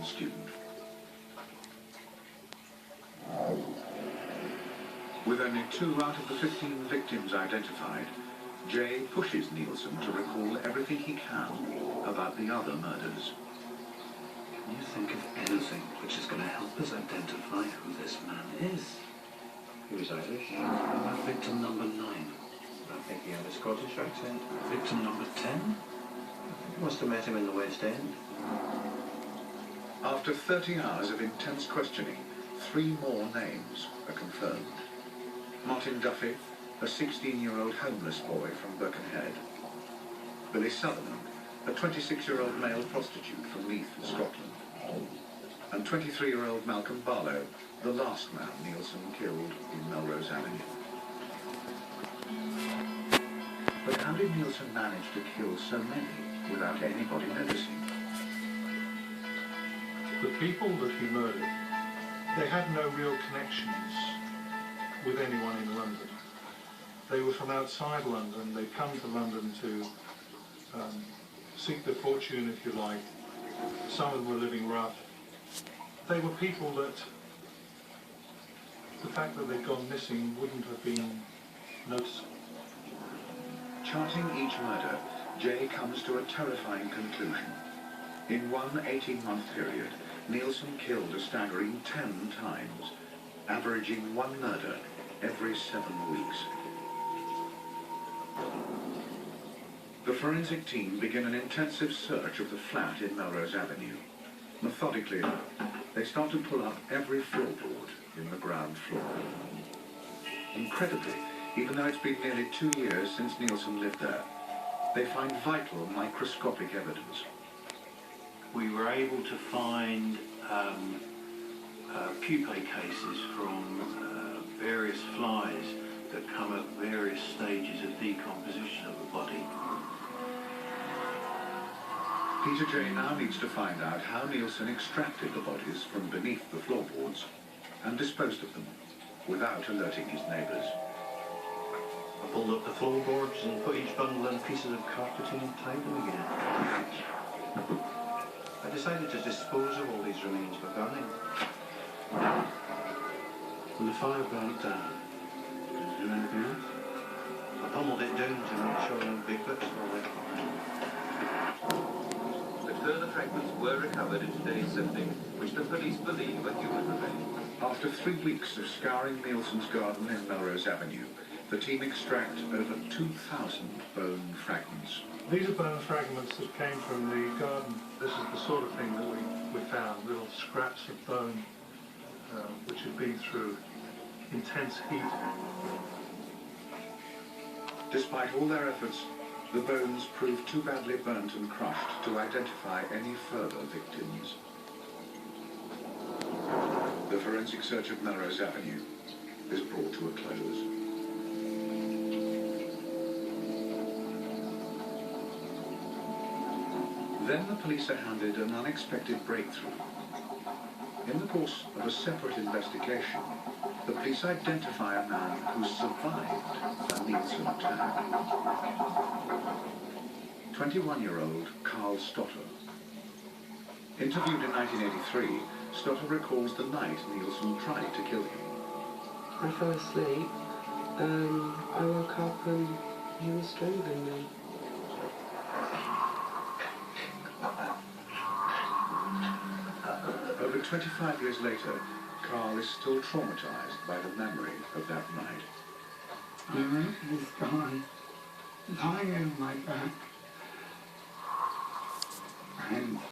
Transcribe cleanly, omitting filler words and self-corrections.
student. With only 2 out of the 15 victims identified, Jay pushes Nielsen to recall everything he can about the other murders. Can you think of anything which is going to help us identify who this man is? He was Irish. About victim number 9. I think he had a Scottish accent. Victim number 10? You must have met him in the West End. After 30 hours of intense questioning, 3 more names are confirmed. Martin Duffy, a 16-year-old homeless boy from Birkenhead. Billy Sutherland, a 26-year-old male prostitute from Leith, Scotland. And 23-year-old Malcolm Barlow, the last man Nielsen killed in Melrose Avenue. But how did Nielsen manage to kill so many without anybody noticing? The people that he murdered, they had no real connections with anyone in London. They were from outside London. They'd come to London to seek their fortune, if you like. Some of them were living rough. They were people that the fact that they'd gone missing wouldn't have been noticeable. Charting each murder, Jay comes to a terrifying conclusion. In one 18-month period, Nielsen killed a staggering 10 times, averaging 1 murder every 7 weeks. The forensic team begin an intensive search of the flat in Melrose Avenue. Methodically, they start to pull up every floorboard in the ground floor. Incredibly, even though it's been nearly 2 years since Nielsen lived there, they find vital microscopic evidence. We were able to find pupae cases from various flies that come at various stages of decomposition of the body. Peter Jay now needs to find out how Nielsen extracted the bodies from beneath the floorboards and disposed of them without alerting his neighbours. I pulled up the floorboards and put each bundle in pieces of carpeting and tied them again. I decided to dispose of all these remains by burning. When the fire burnt down, did you do anything else? I pummeled it down to make sure no big bits were left behind. The further fragments were recovered in today's sifting, which the police believe are human remains. After 3 weeks of scouring Nielsen's garden in Melrose Avenue, the team extract over 2,000 bone fragments. These are bone fragments that came from the garden. This is the sort of thing that we found, little scraps of bone which had been through intense heat. Despite all their efforts, the bones proved too badly burnt and crushed to identify any further victims. The forensic search of Melrose Avenue is brought to a close. Then the police are handed an unexpected breakthrough. In the course of a separate investigation, the police identify a man who survived a Nielsen attack. 21-year-old Carl Stotter. Interviewed in 1983, Stotter recalls the night Nielsen tried to kill him. I fell asleep, I woke up and he was strangling me. Over 25 years later, Carl is still traumatized by the memory of that night. I remember this guy lying on my back and